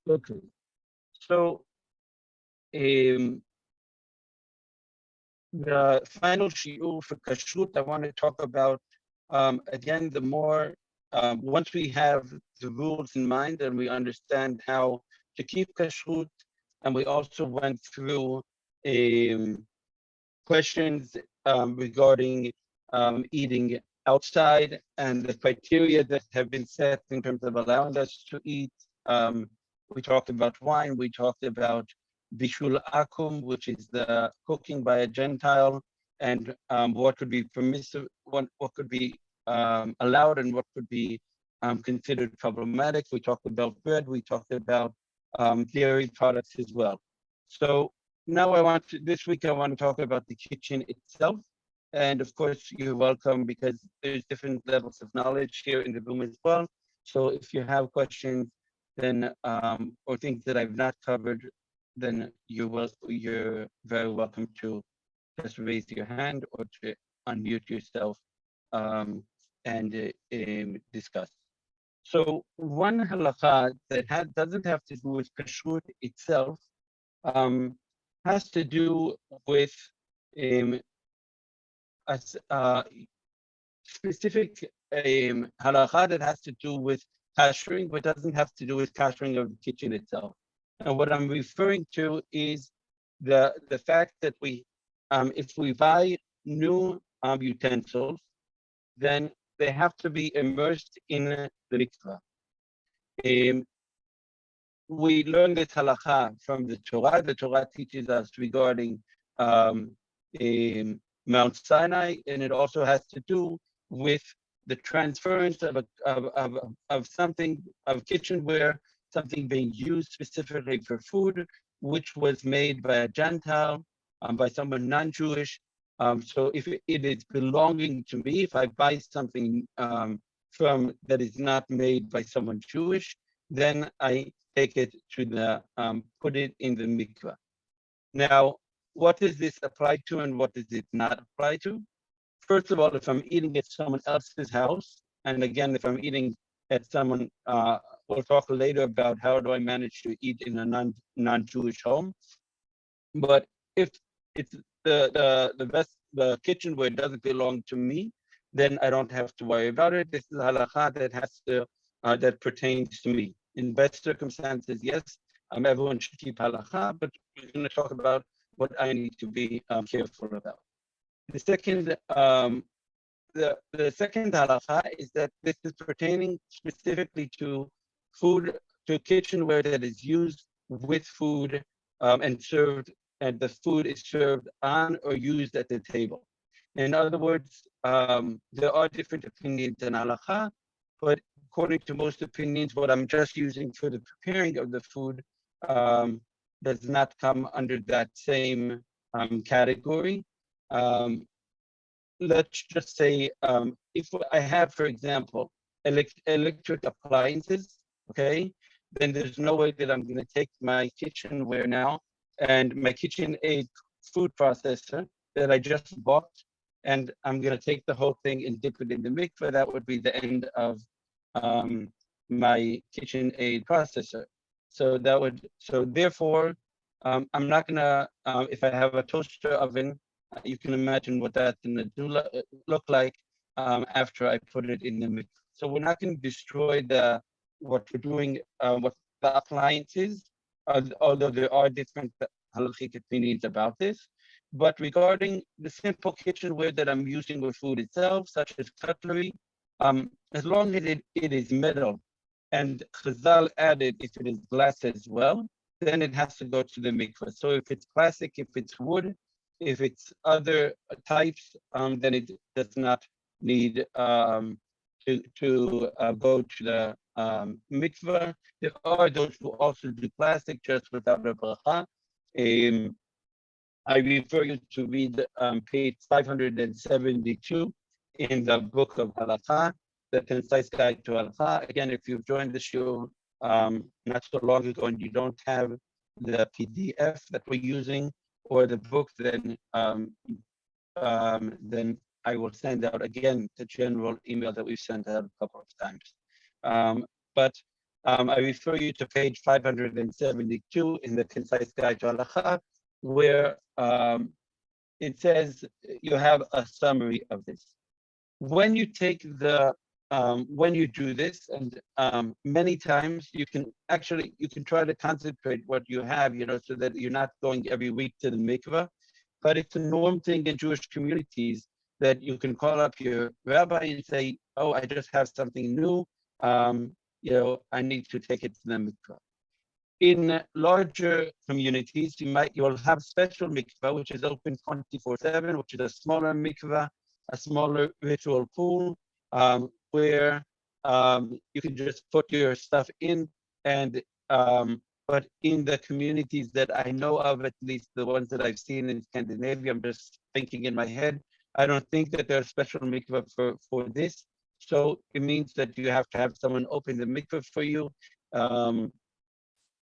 Okay. So the final shiur for kashrut, I want to talk about again. The more once we have the rules in mind and we understand how to keep kashrut, and we also went through questions regarding eating outside and the criteria that have been set in terms of allowing us to eat. We talked about wine. We talked about bishul akum, which is the cooking by a Gentile, and what could be permissive, what could be allowed, and what could be considered problematic. We talked about bread. We talked about dairy products as well. So now this week I want to talk about the kitchen itself. And of course, you're welcome because there's different levels of knowledge here in the room as well. So if you have questions, then or things that I've not covered, then you're very welcome to just raise your hand or to unmute yourself and discuss. So one halakha that doesn't have to do with kashrut itself has to do with a specific halakha that has to do with kashering, but doesn't have to do with kashering of the kitchen itself. And what I'm referring to is the fact that if we buy new utensils, then they have to be immersed in the mikveh. We learn this halakha from the Torah. The Torah teaches us regarding Mount Sinai, and it also has to do with the transference of something, of kitchenware, something being used specifically for food, which was made by a Gentile, by someone non-Jewish. So if it is belonging to me, if I buy something from that is not made by someone Jewish, then I take it to the put it in the mikveh. Now, what does this apply to and what does it not apply to? First of all, if I'm eating at someone else's house, and again, if I'm eating at someone, we'll talk later about how do I manage to eat in a non-Jewish home. But if it's the kitchenware doesn't belong to me, then I don't have to worry about it. This is halakha that pertains to me. In best circumstances, yes, everyone should keep halakha, but we're going to talk about what I need to be careful about. The second halakha is that this is pertaining specifically to food, to kitchenware that is used with food and served, and the food is served on or used at the table. In other words, there are different opinions in halakha, but according to most opinions, what I'm just using for the preparing of the food does not come under that same category. Let's just say if I have, for example, electric appliances, okay, then there's no way that I'm going to take my kitchenware now and my KitchenAid food processor that I just bought, and I'm going to take the whole thing and dip it in the mikveh. That would be the end of my KitchenAid processor. So therefore, I'm not gonna, if I have a toaster oven, you can imagine what that's gonna look like after I put it in the mikveh. So we're not gonna destroy what we're doing, what the appliances, although there are different halachic opinions about this. But regarding the simple kitchenware that I'm using with food itself, such as cutlery, as long as it is metal, and Chazal added if it is glass as well, then it has to go to the mikveh. So if it's plastic, if it's wood, if it's other types, then it does not need to go to the mikveh. There are those who also do plastic just without a bracha. I refer you to read page 572 in the book of Halakha, the concise guide to Halakha. Again, if you've joined the show not so long ago and you don't have the PDF that we're using or the book, then I will send out again the general email that we've sent out a couple of times. But I refer you to page 572 in the Concise Guide to Halacha, where it says you have a summary of this. When you take when you do this, and many times you can try to concentrate what you have, so that you're not going every week to the mikveh, but it's a norm thing in Jewish communities that you can call up your rabbi and say, oh, I just have something new, I need to take it to the mikveh. In larger communities, you'll have special mikveh, which is open 24/7, which is a smaller mikveh, a smaller ritual pool, where you can just put your stuff in. And but in the communities that I know of, at least the ones that I've seen in Scandinavia, I'm just thinking in my head, I don't think that there's special mikveh for this. So it means that you have to have someone open the mikveh for you.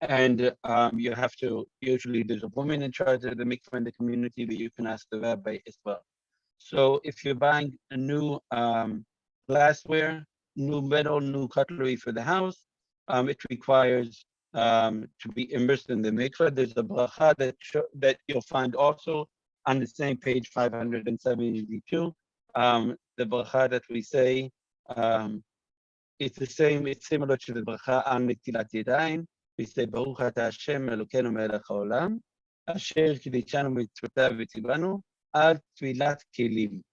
And you have to, usually there's a woman in charge of the mikveh in the community, but you can ask the rabbi as well. So if you're buying a new glassware, new metal, new cutlery for the house, it requires to be immersed in the mikveh. There's a bracha that you'll find also on the same page 572. The bracha that we say, it's similar to the bracha on Netilat Yadayim. We say, Baruch Ata Hashem Elokeinu melech haolam, asher kiddushanu mitzvotav v'tzivanu al tvilat kelim.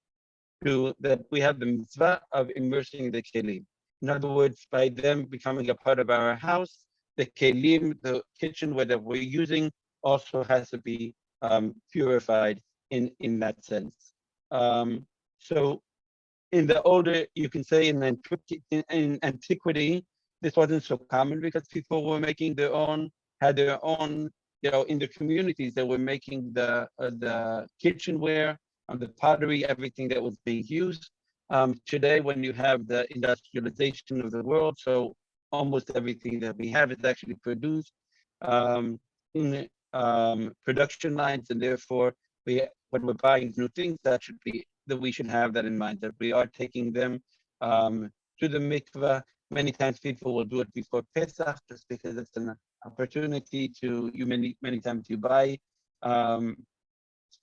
That we have the mitzvah of immersing the kelim. In other words, by them becoming a part of our house, the kelim, the kitchenware that we're using, also has to be purified in that sense. So in the older, you can say in antiquity, this wasn't so common because people were making had their own, in the communities, they were making the kitchenware, the pottery, everything that was being used. Today, when you have the industrialization of the world, so almost everything that we have is actually produced in production lines, and therefore, when we're buying new things, that we should have that in mind, that we are taking them to the mikveh. Many times people will do it before Pesach, just because it's an opportunity many times you buy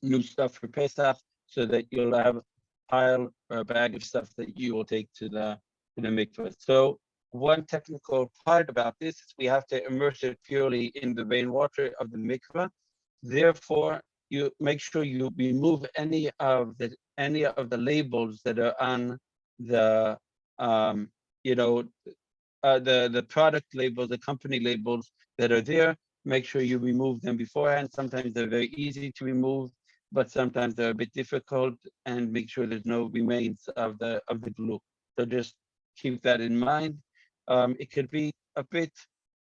new stuff for Pesach, so that you'll have a pile or a bag of stuff that you will take to the mikveh. So one technical part about this is we have to immerse it purely in the rainwater of the mikveh. Therefore, you make sure you remove any of the labels that are on the the product labels, the company labels that are there. Make sure you remove them beforehand. Sometimes they're very easy to remove, but sometimes they're a bit difficult, and make sure there's no remains of the glue. So just keep that in mind. It could be a bit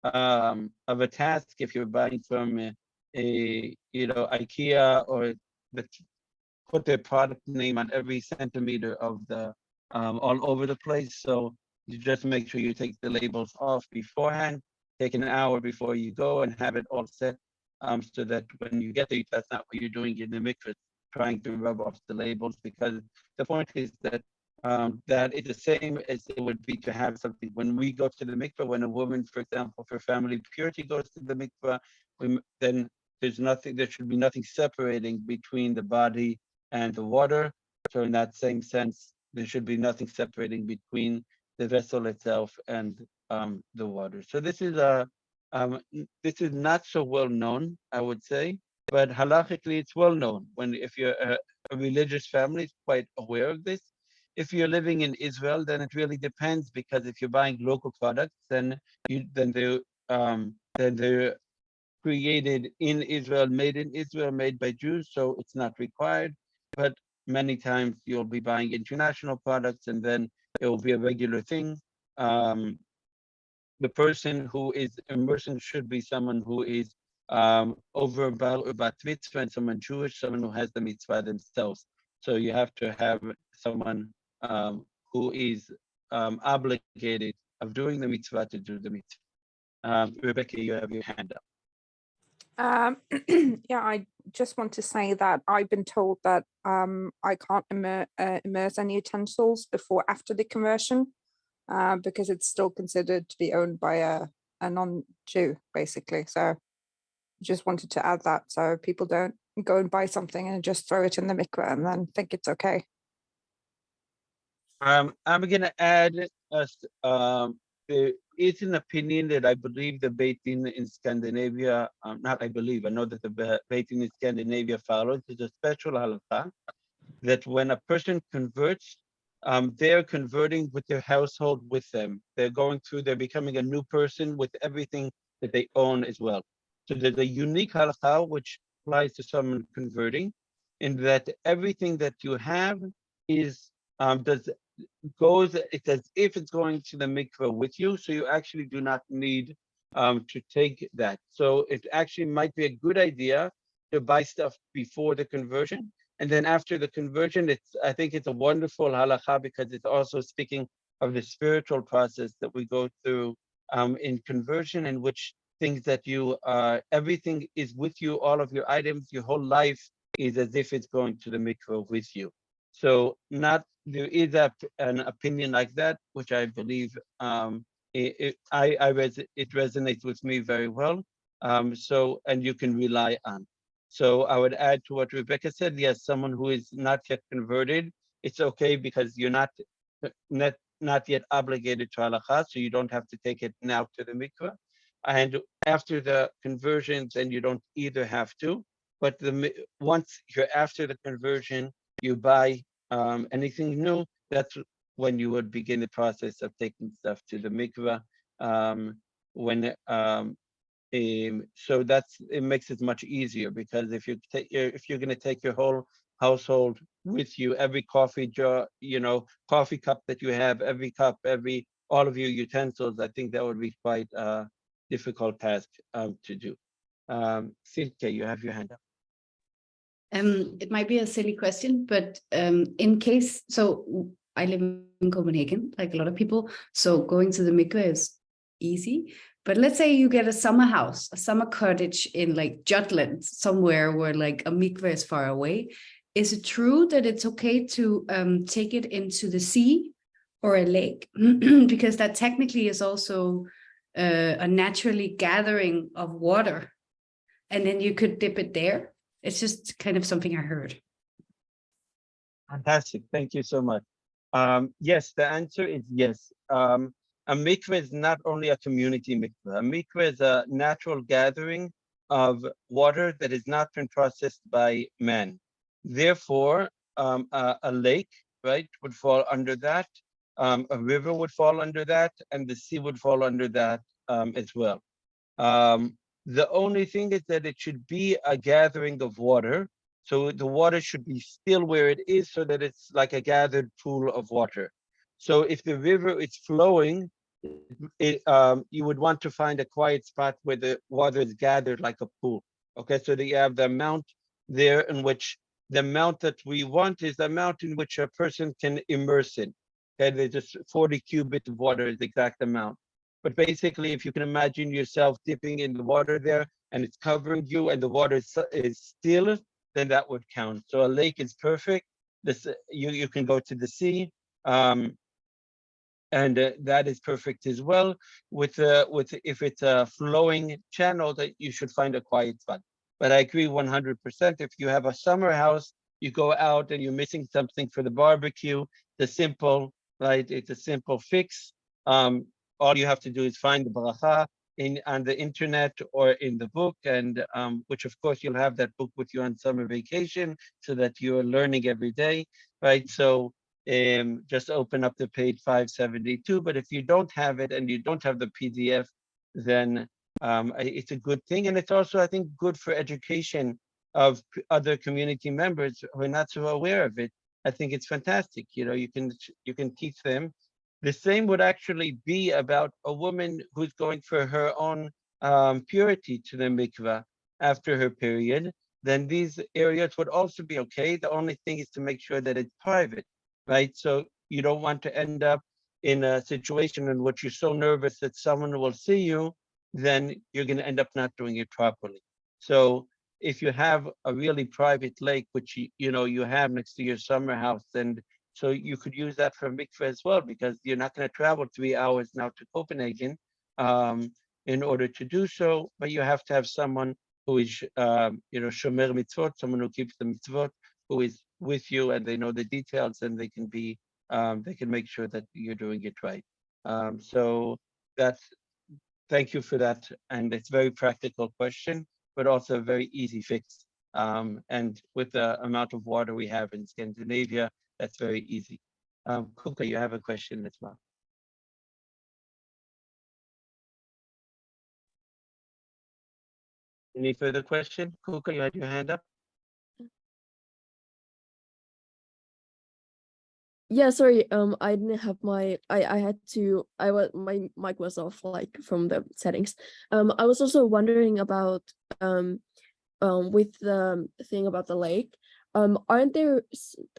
of a task if you're buying from IKEA, or put their product name on every centimeter of the all over the place. So you just make sure you take the labels off beforehand. Take an hour before you go and have it all set, so that when you get there, that's not what you're doing in the mikveh, trying to rub off the labels, because the point is that that is the same as it would be to have something. When we go to the mikveh, when a woman, for example, for family purity goes to the mikveh, then there should be nothing separating between the body and the water. So in that same sense, there should be nothing separating between the vessel itself and the water. So this is not so well known, I would say, but halachically it's well known. If you're a religious family, it's quite aware of this. If you're living in Israel, then it really depends, because if you're buying local products, then they're created in Israel, made by Jews, so it's not required. But many times you'll be buying international products, and then it will be a regular thing. The person who is immersing should be someone who is over Bal or Bat Mitzvah, and someone Jewish, someone who has the mitzvah themselves. So you have to have someone who is obligated of doing the mitzvah to do the mitzvah. Rebecca, you have your hand up. Yeah, I just want to say that I've been told that I can't immerse any utensils before after the conversion. because it's still considered to be owned by a non-Jew, basically. So just wanted to add that so people don't go and buy something and just throw it in the mikveh and then think it's okay. I'm going to add there is an opinion that I believe the Beit Din in Scandinavia, not I believe, I know that the Beit Din in Scandinavia follows. There's a special halakha that when a person converts, they're converting with their household with them. They're becoming a new person with everything that they own as well. So there's a unique halakha which applies to someone converting, in that everything that you have is it's as if it's going to the mikveh with you, so you actually do not need to take that. So it actually might be a good idea to buy stuff before the conversion, and then after the conversion, I think it's a wonderful halakha because it's also speaking of the spiritual process that we go through in conversion, in which things that everything is with you, all of your items, your whole life is as if it's going to the mikveh with you. So there is an opinion like that, which I believe it resonates with me very well. And you can rely on. So I would add to what Rebecca said. Yes, someone who is not yet converted, it's okay because you're not yet obligated to halakha, so you don't have to take it now to the mikveh. And after the conversion, then you don't either have to. But once you're after the conversion, you buy anything new, that's when you would begin the process of taking stuff to the mikveh. So it makes it much easier, because if you're going to take your whole household with you, every coffee jar, coffee cup that you have, every cup, all of your utensils, I think that would be quite a difficult task to do. Silke, you have your hand up. It might be a silly question, but in case, so I live in Copenhagen, like a lot of people, so going to the mikveh is easy. But let's say you get a summer house, a summer cottage in like Jutland, somewhere where like a mikveh is far away. Is it true that it's okay to take it into the sea or a lake? Because that technically is also a naturally gathering of water, and then you could dip it there. It's just kind of something I heard. Fantastic. Thank you so much. Yes, the answer is yes. A mikveh is not only a community mikveh. A mikveh is a natural gathering of water that has not been processed by man. Therefore, a lake, right, would fall under that. A river would fall under that, and the sea would fall under that as well. The only thing is that it should be a gathering of water. So the water should be still where it is, so that it's like a gathered pool of water. So if the river is flowing, you would want to find a quiet spot where the water is gathered like a pool. Okay, so that you have the amount there in which the amount that we want is the amount in which a person can immerse in. Okay, there's just 40 cubits of water is the exact amount. But basically, if you can imagine yourself dipping in the water there and it's covering you and the water is still, then that would count. So a lake is perfect. You can go to the sea, and that is perfect as well. If it's a flowing channel, that you should find a quiet spot. But I agree 100%. If you have a summer house, you go out and you're missing something for the barbecue. It's simple, right? It's a simple fix. All you have to do is find the bracha on the internet or in the book, and which of course you'll have that book with you on summer vacation, so that you're learning every day, right? So just open up the page 572. But if you don't have it and you don't have the PDF, then it's a good thing, and it's also, I think, good for education of other community members who are not so aware of it. I think it's fantastic. You can teach them. The same would actually be about a woman who's going for her own purity to the mikveh after her period. Then these areas would also be okay. The only thing is to make sure that it's private, right? So you don't want to end up in a situation in which you're so nervous that someone will see you, then you're going to end up not doing it properly. So if you have a really private lake, which you have next to your summer house, and So you could use that for mikveh as well, because you're not going to travel 3 hours now to Copenhagen in order to do so, but you have to have someone who is, shomer mitzvot, someone who keeps the mitzvot, who is with you, and they know the details, and they can make sure that you're doing it right. So thank you for that, and it's a very practical question, but also a very easy fix. And with the amount of water we have in Scandinavia, that's very easy. Kuka, you have a question as well. Any further question? Kuka, you had your hand up? Yeah, sorry. I didn't have I had to. My mic was off, like, from the settings. I was also wondering about with the thing about the lake. Aren't there?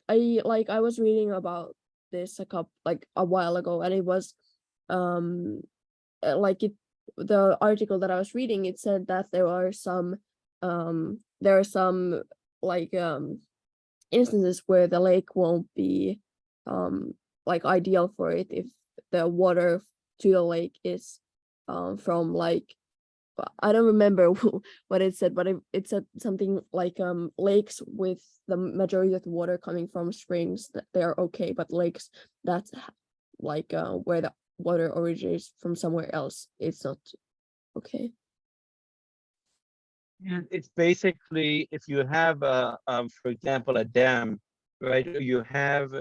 I was reading about this a while ago, and it was the article that I was reading, it said that there are some like instances where the lake won't be ideal for it if the water to the lake is from, like, I don't remember what it said, but it said something like lakes with the majority of the water coming from springs, that they are okay, but lakes that's where the water originates from somewhere else, it's not okay. Yeah, it's basically if you have for example, a dam, right? You have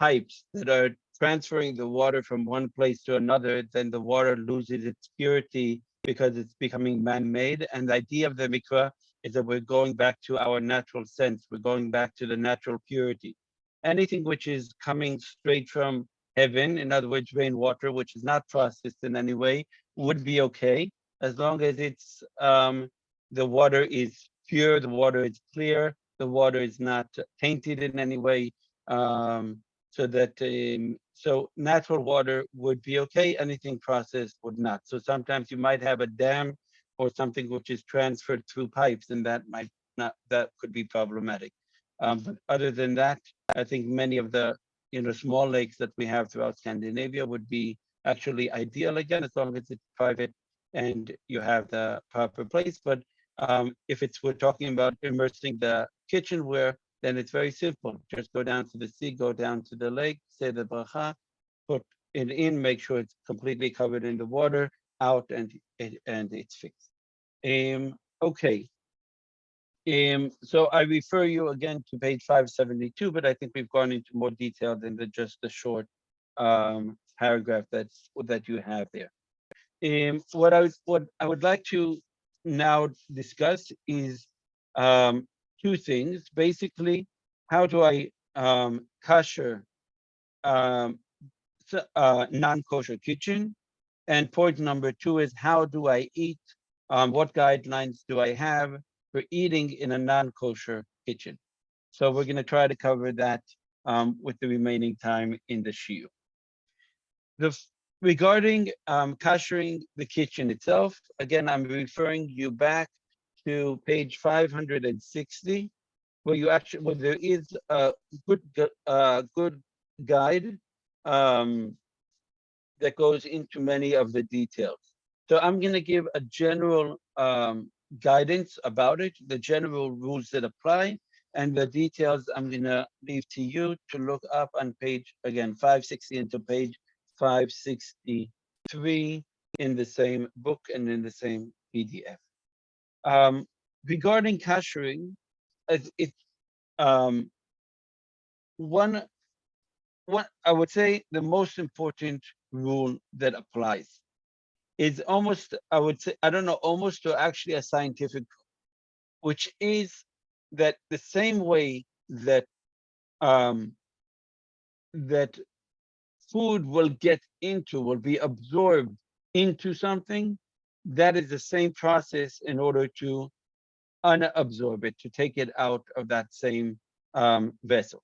pipes that are transferring the water from one place to another, then the water loses its purity because it's becoming man-made. And the idea of the mikveh is that we're going back to our natural sense. We're going back to the natural purity. Anything which is coming straight from heaven, in other words, rainwater, which is not processed in any way, would be okay, as long as it's the water is pure, the water is clear, the water is not tainted in any way. So natural water would be okay, anything processed would not. So sometimes you might have a dam or something which is transferred through pipes, and that could be problematic. But other than that, I think many of the small lakes that we have throughout Scandinavia would be actually ideal, again, as long as it's private and you have the proper place. But if we're talking about immersing the kitchenware, then it's very simple. Just go down to the sea, go down to the lake, say the bracha, put it in, make sure it's completely covered in the water, out, and it's fixed. Okay. So I refer you again to page 572, but I think we've gone into more detail than just the short paragraph that you have there. What I would like to now discuss is two things. Basically, how do I kosher non-kosher kitchen? And point number two is, how do I eat? What guidelines do I have for eating in a non-kosher kitchen? So we're going to try to cover that with the remaining time in the shiur. Regarding kashering the kitchen itself, again, I'm referring you back to page 560, where there is a good guide that goes into many of the details. So I'm going to give a general guidance about it, the general rules that apply, and the details I'm going to leave to you to look up on page, again, 560 into page 563 in the same book and in the same PDF. Regarding kashering, what I would say the most important rule that applies is almost, I would say, I don't know, almost or actually a scientific, which is that the same way that that food will be absorbed into something, that is the same process in order to unabsorb it, to take it out of that same vessel.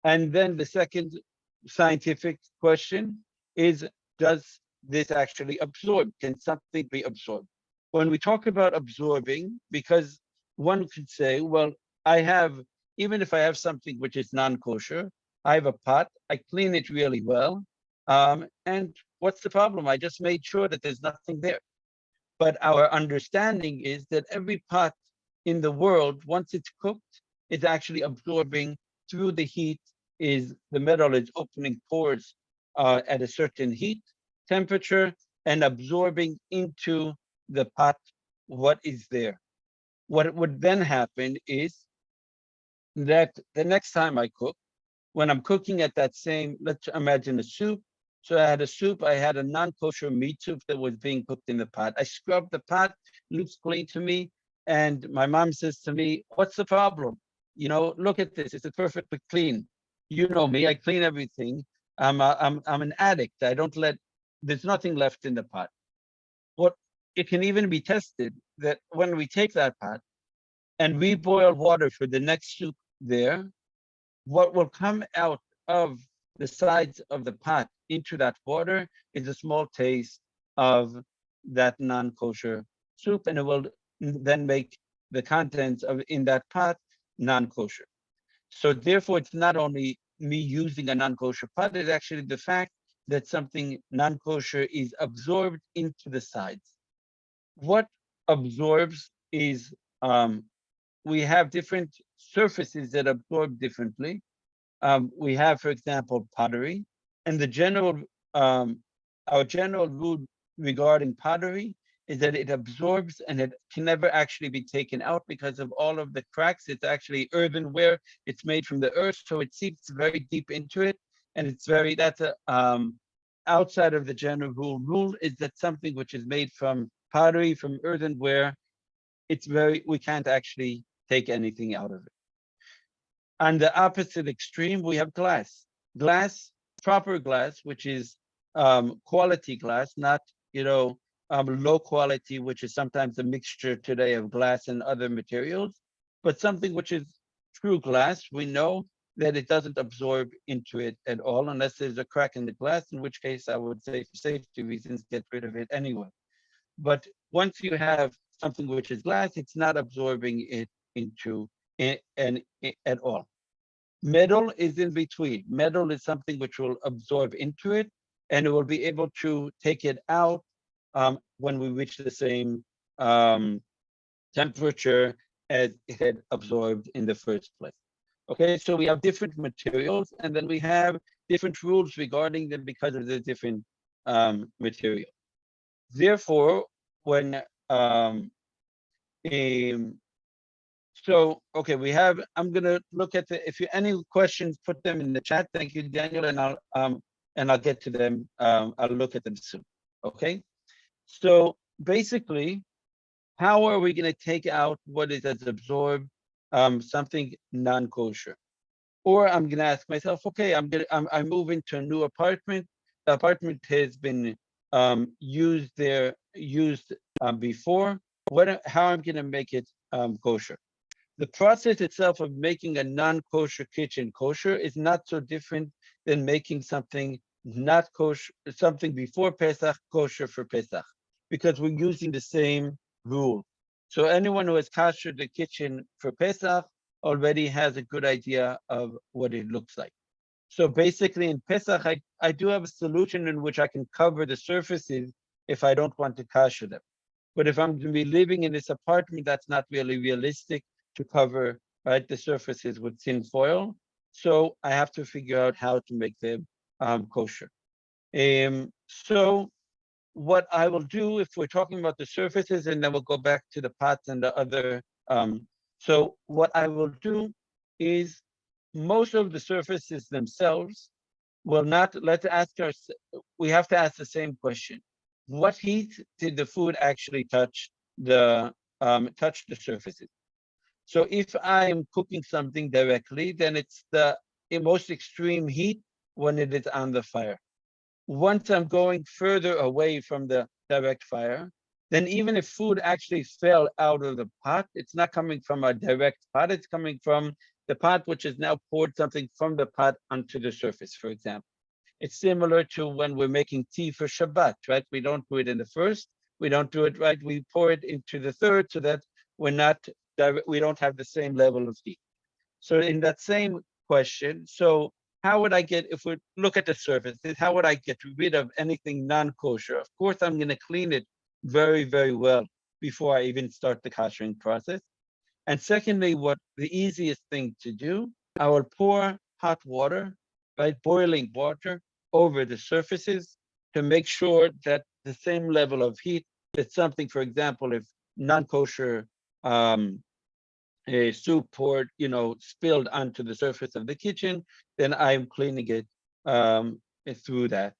And then the second scientific question is, does this actually absorb? Can something be absorbed? When we talk about absorbing, because one could say, well, I have even if I have something which is non-kosher, I have a pot, I clean it really well. And what's the problem? I just made sure that there's nothing there. But our understanding is that every pot in the world, once it's cooked, is actually absorbing through the heat, is the metal is opening pores at a certain heat, temperature, and absorbing into the pot what is there. What would then happen is that the next time I cook, when I'm cooking at that same, let's imagine a soup. So I had a soup, I had a non-kosher meat soup that was being cooked in the pot. I scrubbed the pot, looks clean to me. And my mom says to me, what's the problem? You know, look at this, it's perfectly clean. You know me, I clean everything. I'm an addict. I don't let, there's nothing left in the pot. What it can even be tested that when we take that pot and we boil water for the next soup there, what will come out of the sides of the pot into that water is a small taste of that non-kosher soup, and it will then make the contents of in that pot non-kosher. So therefore, it's not only me using a non-kosher pot, it's actually the fact that something non-kosher is absorbed into the sides. What absorbs is we have different surfaces that absorb differently. We have, for example, pottery, and the general, our general rule regarding pottery is that it absorbs and it can never actually be taken out because of all of the cracks. It's actually earthenware. It's made from the earth, so it seeps very deep into it, and it's very, that's a outside of the general rule is that something which is made from pottery, from earthenware, it's very, we can't actually take anything out of it. On the opposite extreme, we have glass. Glass, proper glass, which is quality glass, not, you know, low quality, which is sometimes a mixture today of glass and other materials, but something which is true glass. We know that it doesn't absorb into it at all unless there's a crack in the glass, in which case I would say for safety reasons, get rid of it anyway. But once you have something which is glass, it's not absorbing it into it at all. Metal is in between. Metal is something which will absorb into it, and it will be able to take it out when we reach the same temperature as it had absorbed in the first place. Okay, so we have different materials, and then we have different rules regarding them because of the different material. Therefore, when so, okay, we have, I'm gonna look at the, if you any questions, put them in the chat. Thank you, Daniel, and I'll get to them. I'll look at them soon. Okay. So basically, how are we gonna take out what is as absorbed something non-kosher? Or I'm gonna ask myself, okay, I move into a new apartment. The apartment has been used before. How I'm gonna make it kosher? The process itself of making a non-kosher kitchen kosher is not so different than making something not kosher, something before Pesach kosher for Pesach, because we're using the same rule. So anyone who has kashered the kitchen for Pesach already has a good idea of what it looks like. So basically in Pesach, I do have a solution in which I can cover the surfaces if I don't want to kasher them. But if I'm going to be living in this apartment, that's not really realistic to cover, right, the surfaces with tin foil. So I have to figure out how to make them kosher. So what I will do, if we're talking about the surfaces, and then we'll go back to the pots and the other. So what I will do is most of the surfaces themselves will not, let's ask us, we have to ask the same question. What heat did the food actually touch the surfaces? So if I'm cooking something directly, then it's the most extreme heat when it is on the fire. Once I'm going further away from the direct fire, then even if food actually fell out of the pot, it's not coming from a direct pot, it's coming from the pot which has now poured something from the pot onto the surface, for example. It's similar to when we're making tea for Shabbat, right? We don't do it in the first, we don't do it right, we pour it into the third so that we don't have the same level of heat. So in that same question, so how would I get, if we look at the surfaces, how would I get rid of anything non-kosher? Of course, I'm going to clean it very, very well before I even start the kashering process. And secondly, what the easiest thing to do, I will pour hot water, right, boiling water over the surfaces to make sure that the same level of heat, that something, for example, if non-kosher a soup poured, spilled onto the surface of the kitchen, then I'm cleaning it through that.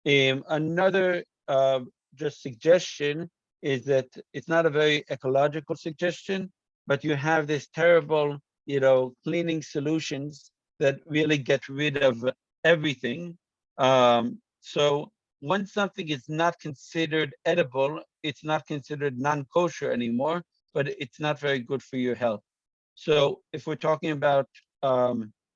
Another just suggestion is that it's not a very ecological suggestion, but you have this terrible, cleaning solutions that really get rid of everything. So once something is not considered edible, it's not considered non-kosher anymore, but it's not very good for your health. So if we're talking about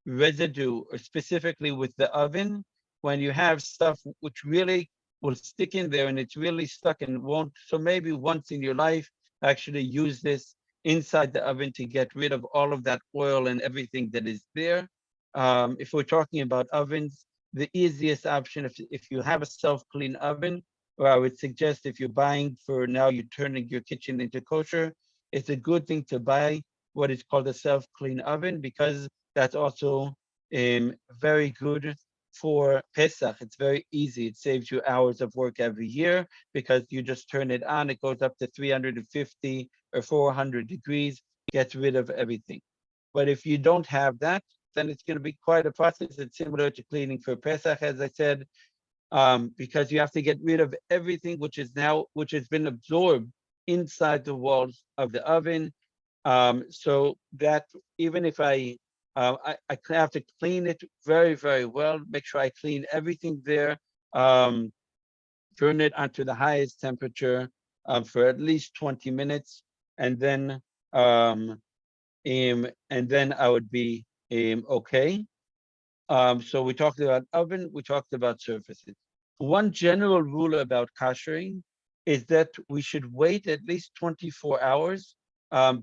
residue, or specifically with the oven, when you have stuff which really will stick in there and it's really stuck and won't, so maybe once in your life, actually use this inside the oven to get rid of all of that oil and everything that is there. If we're talking about ovens, the easiest option, if you have a self-clean oven, or I would suggest if you're buying for now, you're turning your kitchen into kosher, it's a good thing to buy what is called a self-clean oven, because that's also very good for Pesach. It's very easy. It saves you hours of work every year because you just turn it on. It goes up to 350 or 400 degrees, gets rid of everything. But if you don't have that, then it's going to be quite a process. It's similar to cleaning for Pesach, as I said, because you have to get rid of everything which has been absorbed inside the walls of the oven. So that even if I have to clean it very, very well, make sure I clean everything there, turn it onto the highest temperature for at least 20 minutes, and then I would be okay. So we talked about oven, we talked about surfaces. One general rule about kashering is that we should wait at least 24 hours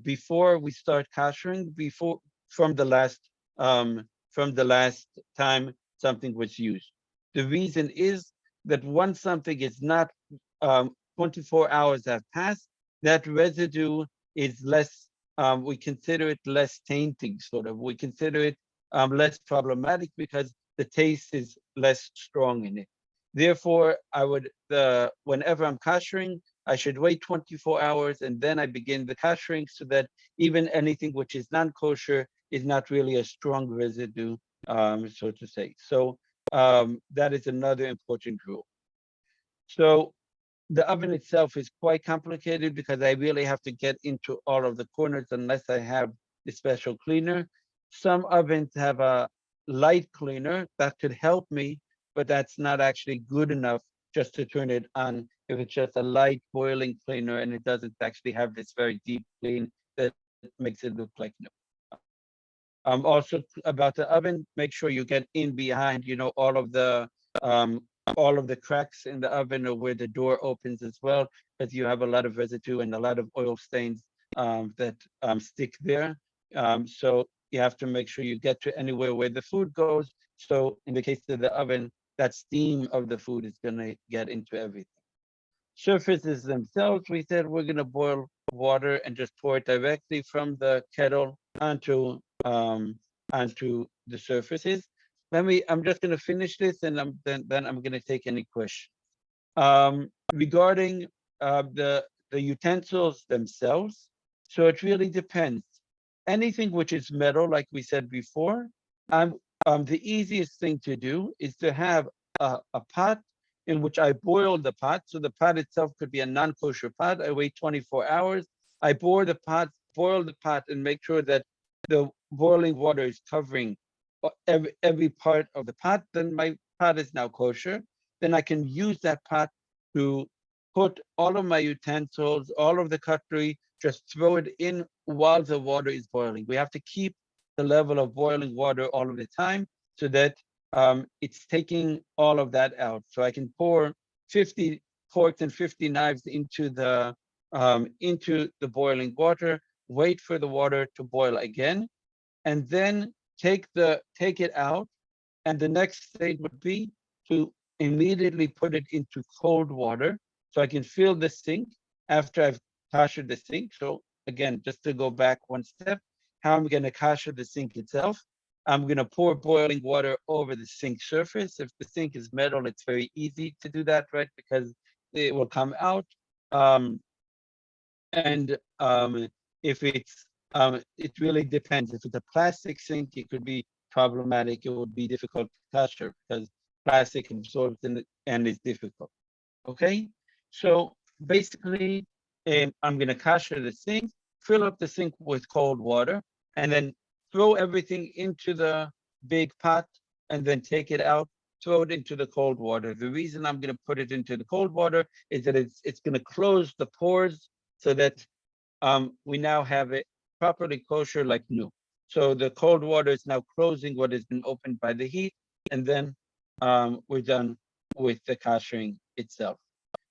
before we start kashering, from the last time something was used. The reason is that once something is not 24 hours have passed, that residue is less. We consider it less tainting, sort of. We consider it less problematic because the taste is less strong in it. Therefore, whenever I'm kashering, I should wait 24 hours and then I begin the kashering, so that even anything which is non-kosher is not really a strong residue, so to say. So that is another important rule. So the oven itself is quite complicated because I really have to get into all of the corners unless I have the special cleaner. Some ovens have a light cleaner that could help me, but that's not actually good enough just to turn it on if it's just a light boiling cleaner and it doesn't actually have this very deep clean that makes it look like new. Also about the oven, make sure you get in behind, all of the cracks in the oven, or where the door opens as well, because you have a lot of residue and a lot of oil stains that stick there. So you have to make sure you get to anywhere where the food goes. So in the case of the oven, that steam of the food is going to get into everything. Surfaces themselves, we said we're going to boil water and just pour it directly from the kettle onto the surfaces. I'm just going to finish this, and then I'm going to take any questions. Regarding the utensils themselves, so it really depends. Anything which is metal, like we said before, the easiest thing to do is to have a pot in which I boil the pot. So the pot itself could be a non-kosher pot. I wait 24 hours. I boil the pot, and make sure that the boiling water is covering every part of the pot. Then my pot is now kosher. Then I can use that pot to put all of my utensils, all of the cutlery, just throw it in while the water is boiling. We have to keep the level of boiling water all of the time so that it's taking all of that out. So I can pour 50 forks and 50 knives into the boiling water, wait for the water to boil again. and then take it out. And the next stage would be to immediately put it into cold water so I can fill the sink after I've kashered the sink. So again, just to go back one step, how I'm going to kasher the sink itself. I'm going to pour boiling water over the sink surface. If the sink is metal, it's very easy to do that, right? Because it will come out. If it really depends. If it's a plastic sink, it could be problematic. It would be difficult to kasher because plastic absorbs and is difficult. Okay, so basically, I'm going to kasher the sink, fill up the sink with cold water, and then throw everything into the big pot, and then take it out, throw it into the cold water. The reason I'm going to put it into the cold water is that it's going to close the pores so that we now have it properly kosher like new. So the cold water is now closing what has been opened by the heat, and then we're done with the kashering itself.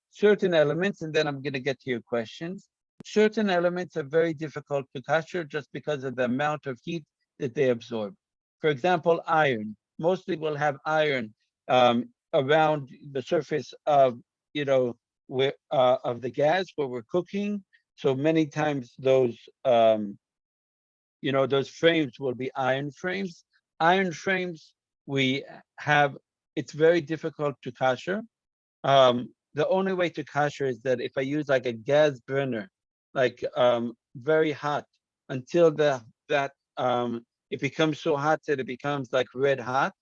Certain elements, and then I'm going to get to your questions. Certain elements are very difficult to kasher just because of the amount of heat that they absorb. For example, iron. Mostly we'll have iron around the surface of, of the gas where we're cooking. So many times those, those frames will be iron frames. Iron frames, it's very difficult to kasher. The only way to kasher is that if I use like a gas burner, like very hot, until it becomes so hot that it becomes like red hot.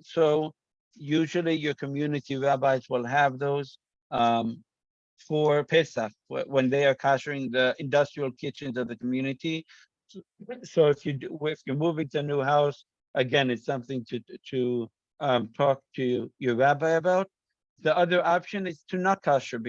So usually your community rabbis will have those for Pesach when they are kashering the industrial kitchens of the community. So if you're moving to a new house, again, it's something to talk to your rabbi about. The other option is to not kasher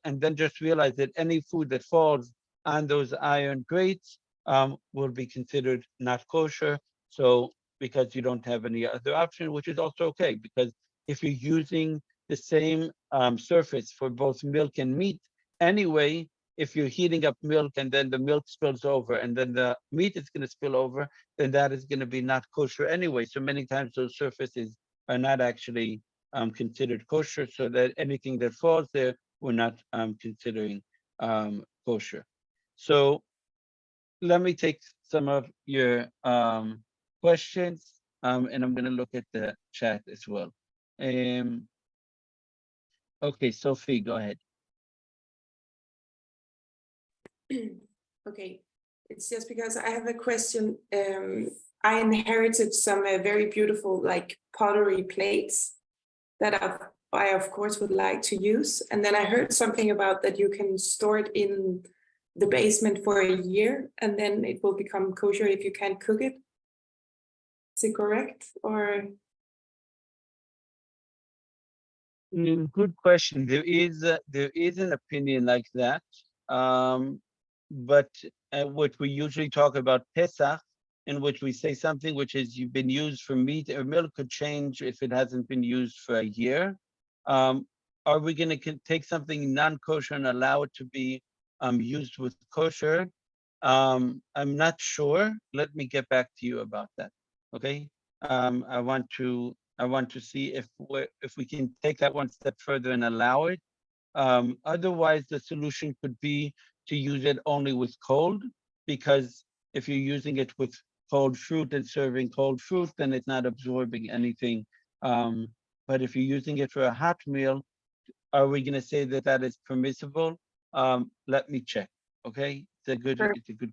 and then just realize that any food that falls on those iron grates will be considered not kosher. So because you don't have any other option, which is also okay, because if you're using the same surface for both milk and meat, anyway, if you're heating up milk and then the milk spills over and then the meat is going to spill over, then that is going to be not kosher anyway. So many times those surfaces are not actually considered kosher, so that anything that falls there, we're not considering kosher. So let me take some of your questions, and I'm going to look at the chat as well. Okay, Sophie, go ahead. Okay, it's just because I have a question. I inherited some very beautiful like pottery plates that I of course would like to use. And then I heard something about that you can store it in the basement for a year and then it will become kosher if you can't cook it. Is it correct? Or good question. There is an opinion like that, but what we usually talk about Pesach, in which we say something which has been used for meat or milk could change if it hasn't been used for a year. Are we going to take something non-kosher and allow it to be used with kosher? I'm not sure. Let me get back to you about that. Okay. I want to see if we can take that one step further and allow it. Otherwise, the solution could be to use it only with cold, because if you're using it with cold fruit and serving cold fruit, then it's not absorbing anything. But if you're using it for a hot meal, are we going to say that that is permissible? Let me check. Okay, it's a good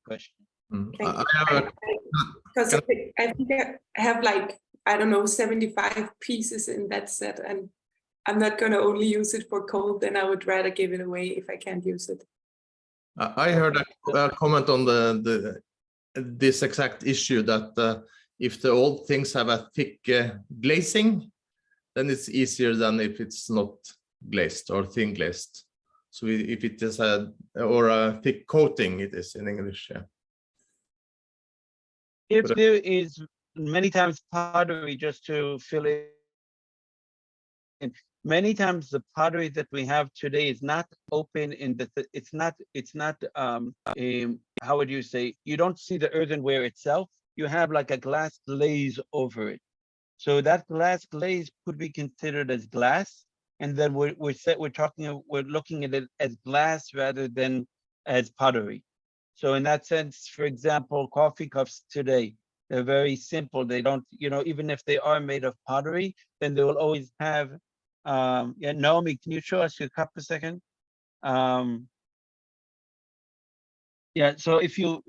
question. Because I think I have like, I don't know, 75 pieces in that set, and I'm not going to only use it for cold. Then I would rather give it away if I can't use it. I heard a comment on this exact issue that if the old things have a thick glazing, then it's easier than if it's not glazed or thin glazed. So if it is a thick coating, it is in English. Yeah. If there is many times pottery, just to fill in, many times the pottery that we have today is not open in it's not how would you say, you don't see the earthenware itself, you have like a glass glaze over it. So that glass glaze could be considered as glass, and then we're looking at it as glass rather than as pottery. So in that sense, for example, coffee cups today, they're very simple. They don't, even if they are made of pottery, then they will always have. Yeah, Naomi, can you show us your cup a second? Yeah. So if you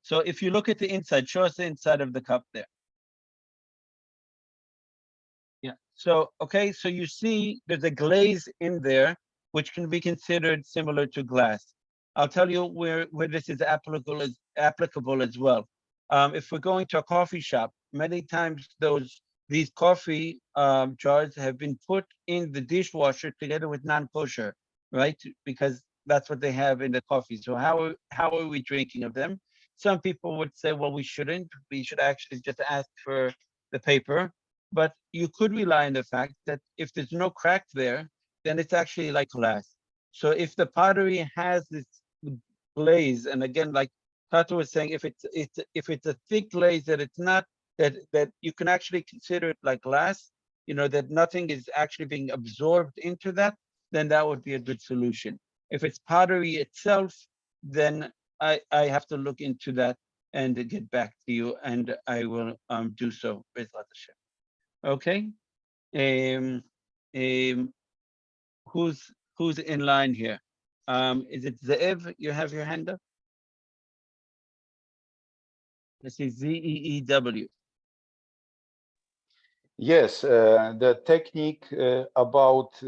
so if you look at the inside, show us the inside of the cup there. Yeah. So, okay, so you see there's a glaze in there, which can be considered similar to glass. I'll tell you where this is applicable as well. If we're going to a coffee shop, many times these coffee jars have been put in the dishwasher together with non-kosher, right? Because that's what they have in the coffee. So how are we drinking of them? Some people would say, well, we shouldn't. We should actually just ask for the paper. But you could rely on the fact that if there's no crack there, then it's actually like glass. So if the pottery has this glaze, and again, like Tato was saying, if it's a thick glaze that it's not that you can actually consider it like glass, that nothing is actually being absorbed into that, then that would be a good solution. If it's pottery itself, then I have to look into that and get back to you, and I will do so with Hashem. Okay. Who's in line here? Is it Zeev? You have your hand up? This is ZEEW. Yes, the technique about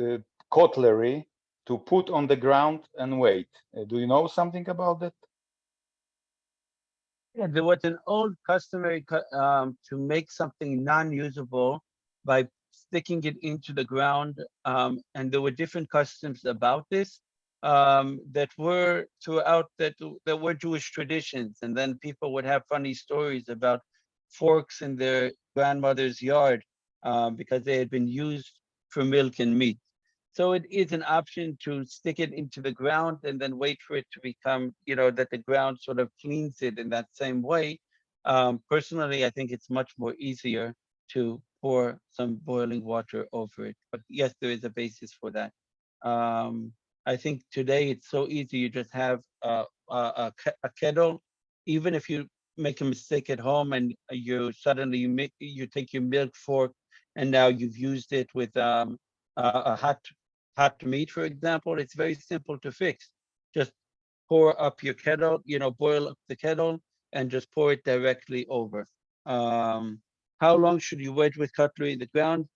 cutlery to put on the ground and wait. Do you know something about that? Yeah, there was an old customary to make something non-usable by sticking it into the ground, and there were different customs about this that were throughout that were Jewish traditions, and then people would have funny stories about forks in their grandmother's yard because they had been used for milk and meat. So it is an option to stick it into the ground and then wait for it to become, that the ground sort of cleans it in that same way. Personally, I think it's much more easier to pour some boiling water over it. But yes, there is a basis for that. I think today it's so easy. You just have a kettle. Even if you make a mistake at home and you suddenly you take your milk fork and now you've used it with a hot meat, for example, it's very simple to fix. Just pour up your kettle, boil up the kettle and just pour it directly over. How long should you wait with cutlery in the ground?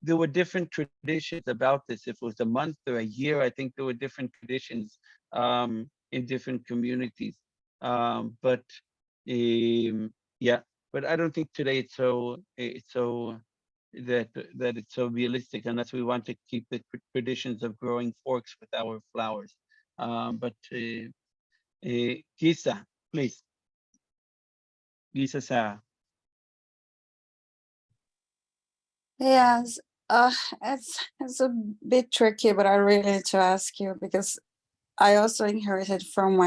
There were different traditions about this. If it was a month or a year, I think there were different traditions in different communities. But yeah, but I don't think today it's so that it's so realistic unless we want to keep the traditions of growing forks with our flowers. But Gisa, please. Gisa Sarah. Yes, it's a bit tricky, but I really need to ask you because I also inherited from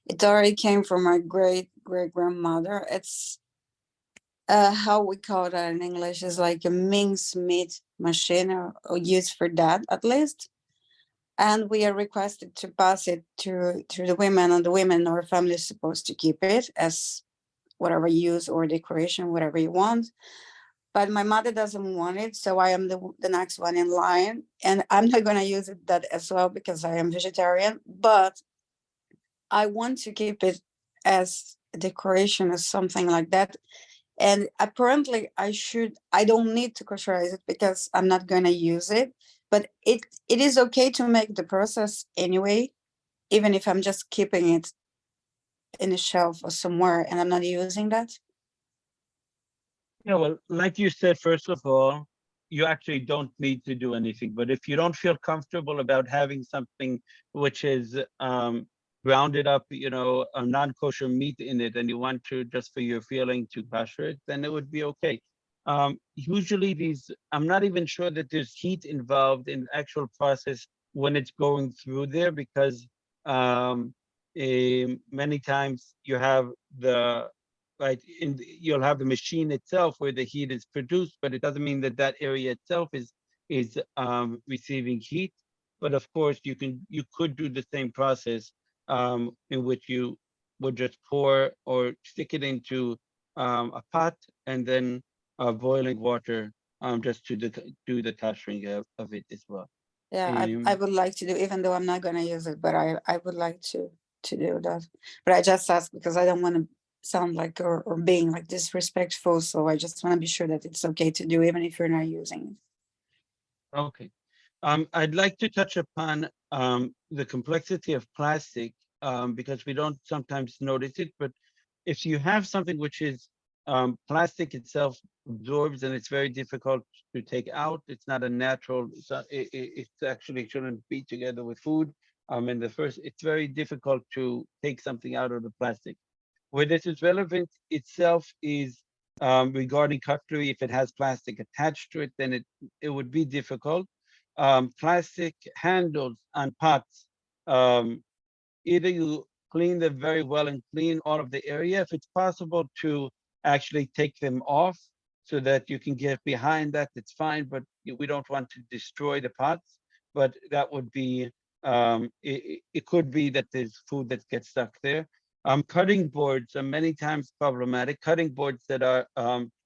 it already came from my great grandmother. It's how we call that in English is like a mince meat machine or used for that at least. And we are requested to pass it to the women, and the women or family is supposed to keep it as whatever use or decoration, whatever you want. But my mother doesn't want it, so I am the next one in line, and I'm not going to use it that as well because I am vegetarian. But I want to keep it as a decoration or something like that. And apparently I don't need to kosherize it because I'm not going to use it. But it is okay to make the process anyway, even if I'm just keeping it in a shelf or somewhere and I'm not using that. Yeah, well, like you said, first of all, you actually don't need to do anything. But if you don't feel comfortable about having something which is grounded up, a non-kosher meat in it, and you want to just for your feeling to kosher it, then it would be okay. Usually I'm not even sure that there's heat involved in the actual process when it's going through there because Many times you have the you'll have the machine itself where the heat is produced, but it doesn't mean that that area itself is receiving heat. But of course, you could do the same process in which you would just pour or stick it into a pot and then boiling water just to do the kashering of it as well. Yeah, I would like to do, even though I'm not gonna use it, but I would like to do that. But I just ask because I don't want to sound like or being like disrespectful. So I just want to be sure that it's okay to do, even if you're not using it. Okay. I'd like to touch upon the complexity of plastic because we don't sometimes notice it, but if you have something which is plastic itself absorbs and it's very difficult to take out, it's not a natural, it's actually shouldn't be together with food. And it's very difficult to take something out of the plastic. Where this is relevant itself is regarding cutlery. If it has plastic attached to it, then it would be difficult. Plastic handles on pots, either you clean them very well and clean all of the area. If it's possible to actually take them off so that you can get behind that, it's fine, but we don't want to destroy the pots. But that would be, it could be that there's food that gets stuck there. Cutting boards are many times problematic. Cutting boards that are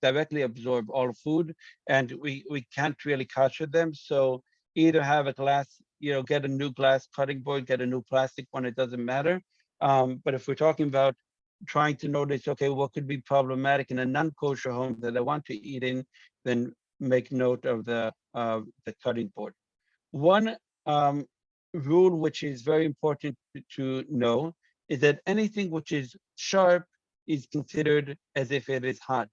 directly absorb all food, and we can't really kosher them. So either have a glass, get a new glass cutting board, get a new plastic one, it doesn't matter. But if we're talking about trying to notice, okay, what could be problematic in a non-kosher home that I want to eat in, then make note of the cutting board. One rule which is very important to know is that anything which is sharp is considered as if it is hot.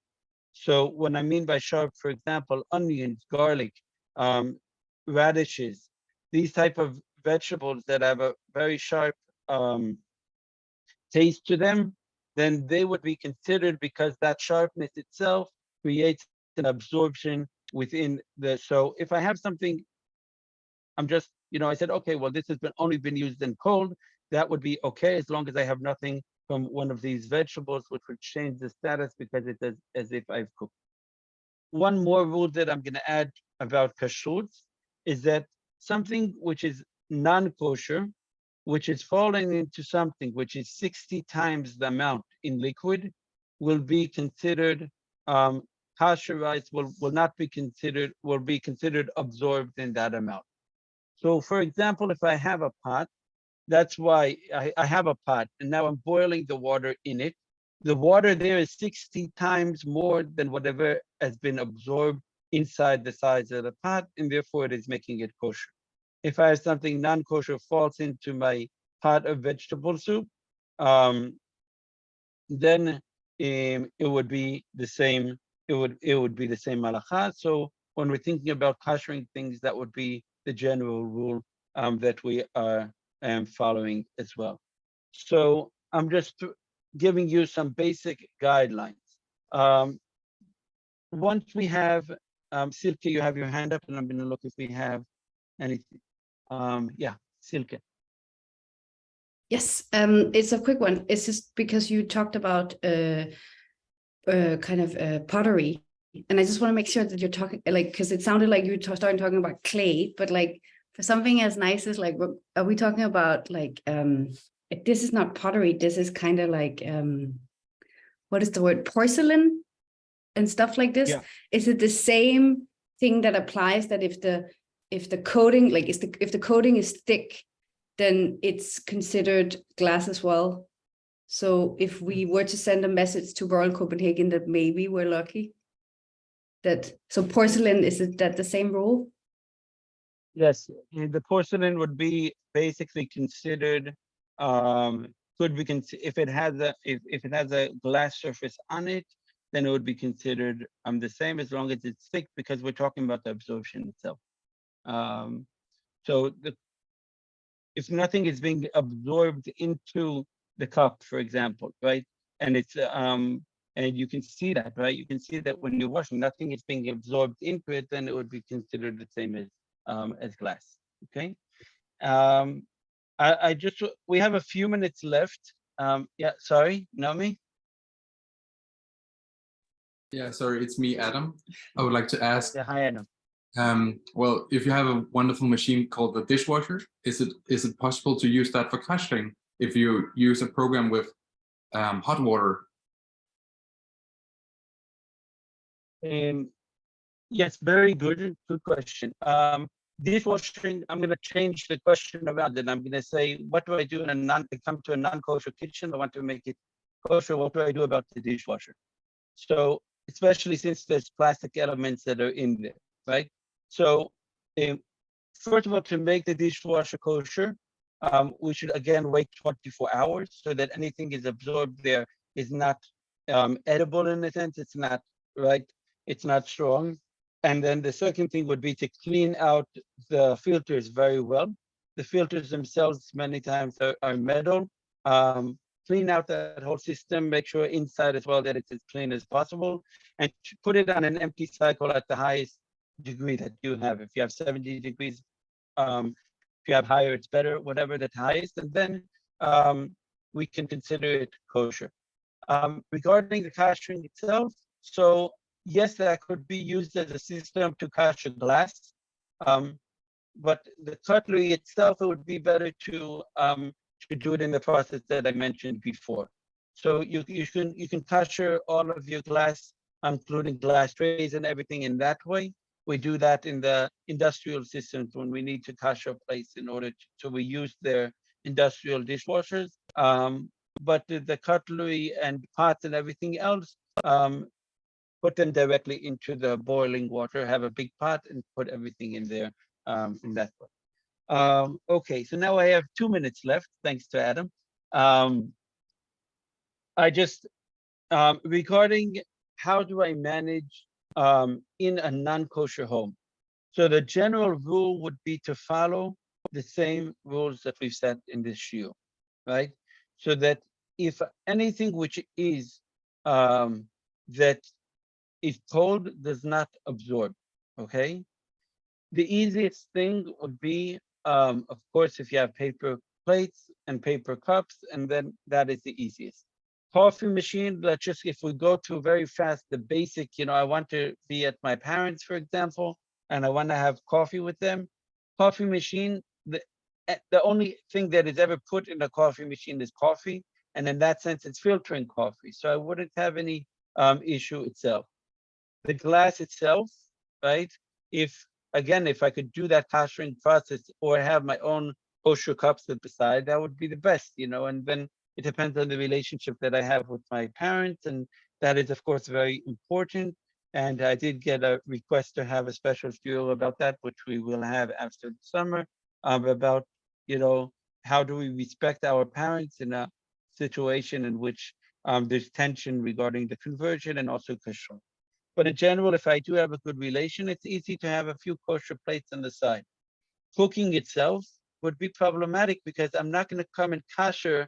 So what I mean by sharp, for example, onions, garlic, radishes, these type of vegetables that have a very sharp taste to them, then they would be considered because that sharpness itself creates an absorption within so if I have something, I'm just, I said, okay, well, this has only been used in cold, that would be okay as long as I have nothing from one of these vegetables, which would change the status because it is as if I've cooked. One more rule that I'm going to add about kashrut is that something which is non-kosher, which is falling into something which is 60 times the amount in liquid, will be considered kosherized, will not be considered, will be considered absorbed in that amount. So for example, if I have a pot, that's why I have a pot and now I'm boiling the water in it. The water there is 60 times more than whatever has been absorbed inside the size of the pot, and therefore it is making it kosher. If I have something non-kosher falls into my pot of vegetable soup, then it would be the same. It would be the same halakha. So when we're thinking about koshering things, that would be the general rule that we are following as well. So I'm just giving you some basic guidelines. Once we have, Silke, you have your hand up, and I'm going to look if we have anything. Yeah, Silke. Yes, it's a quick one. It's just because you talked about kind of pottery, and I just want to make sure that you're talking because it sounded like you started talking about clay, but like for something as nice as like, are we talking about like this is not pottery, this is kind of like what is the word, porcelain and stuff like this? Yeah. Is it the same thing that applies, that if the coating, like if the coating is thick, then it's considered glass as well? So if we were to send a message to Royal Copenhagen that maybe we're lucky, so porcelain, is it that the same rule? Yes, the porcelain would be basically considered, if it has a glass surface on it, then it would be considered the same as long as it's thick, because we're talking about the absorption itself. So if nothing is being absorbed into the cup, for example, right? And it's and you can see that, right? You can see that when you're washing, nothing is being absorbed into it, then it would be considered the same as glass. Okay. we have a few minutes left. Yeah, sorry, Naomi? Yeah, sorry, it's me, Adam. I would like to ask, Yeah, hi, Adam. well, if you have a wonderful machine called the dishwasher, is it possible to use that for kashering if you use a program with hot water? Yes, very good question. Dishwashing, I'm going to change the question around and I'm going to say, what do I do in I come to a non-kosher kitchen, I want to make it kosher, what do I do about the dishwasher? So, especially since there's plastic elements that are in there, right? So, first of all, to make the dishwasher kosher, we should again wait 24 hours so that anything is absorbed there is not edible in a sense, it's not, right? It's not strong. And then the second thing would be to clean out the filters very well. The filters themselves many times are metal. Clean out that whole system, make sure inside as well that it's as clean as possible, and put it on an empty cycle at the highest degree that you have. If you have 70 degrees, if you have higher, it's better, whatever the highest, and then we can consider it kosher. Regarding the kashering itself, so yes, that could be used as a system to kasher glass, but the cutlery itself, it would be better to do it in the process that I mentioned before. So you can kasher all of your glass, including glass trays and everything in that way. We do that in the industrial systems when we need to kasher plates in order to, so we use their industrial dishwashers. But the cutlery and pots and everything else, put them directly into the boiling water, have a big pot and put everything in there in that way. Okay, so now I have 2 minutes left, thanks to Adam. I just, regarding how do I manage in a non-kosher home? So the general rule would be to follow the same rules that we've set in this shiur, right? So that if anything which is that is cold does not absorb, okay? The easiest thing would be, of course, if you have paper plates and paper cups, and then that is the easiest. Coffee machine, let's just, if we go to very fast, the basic, I want to be at my parents', for example, and I want to have coffee with them. Coffee machine, the only thing that is ever put in a coffee machine is coffee, and in that sense, it's filtering coffee. So I wouldn't have any issue itself. The glass itself, right? If I could do that kashering process or have my own kosher cups beside, that would be the best, and then it depends on the relationship that I have with my parents. And that is, of course, very important. And I did get a request to have a special shiur about that, which we will have after the summer, about, how do we respect our parents in a situation in which there's tension regarding the conversion and also kosher. But in general, if I do have a good relation, it's easy to have a few kosher plates on the side. Cooking itself would be problematic because I'm not going to come and kasher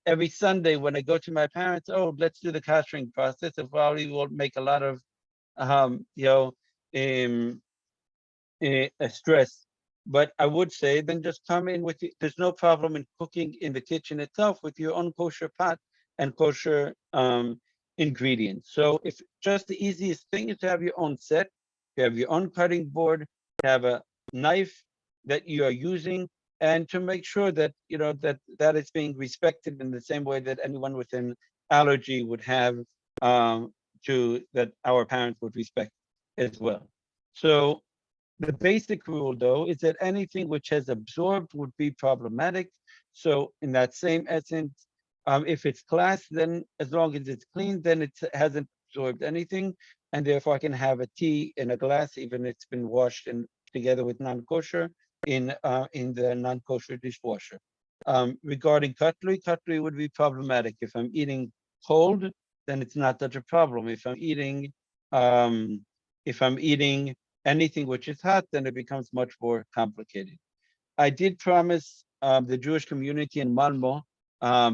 every Sunday when I go to my parents. Oh, let's do the kashering process. It probably will make a lot of, stress. But I would say then just come in with, there's no problem in cooking in the kitchen itself with your own kosher pot and kosher ingredients. So if just the easiest thing is to have your own set, you have your own cutting board, have a knife that you are using, and to make sure that that is being respected in the same way that anyone with an allergy would have that our parents would respect as well. So the basic rule, though, is that anything which has absorbed would be problematic. So in that same essence, if it's glass, then as long as it's clean, then it hasn't absorbed anything, and therefore I can have a tea in a glass, even if it's been washed and together with non-kosher in the non-kosher dishwasher. Regarding cutlery would be problematic. If I'm eating cold, then it's not such a problem. If I'm eating anything which is hot, then it becomes much more complicated. I did promise the Jewish community in Malmo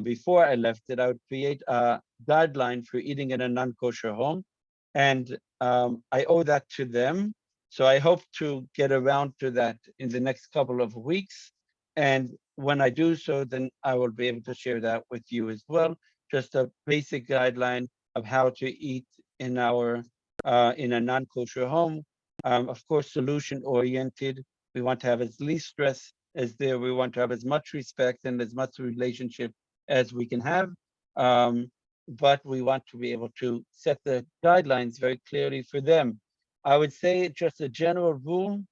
before I left that I would create a guideline for eating in a non-kosher home, and I owe that to them. So I hope to get around to that in the next couple of weeks. And when I do so, then I will be able to share that with you as well. Just a basic guideline of how to eat in our in a non-kosher home. Of course, solution oriented. We want to have as least stress as there. We want to have as much respect and as much relationship as we can have. But we want to be able to set the guidelines very clearly for them. I would say just a general rule.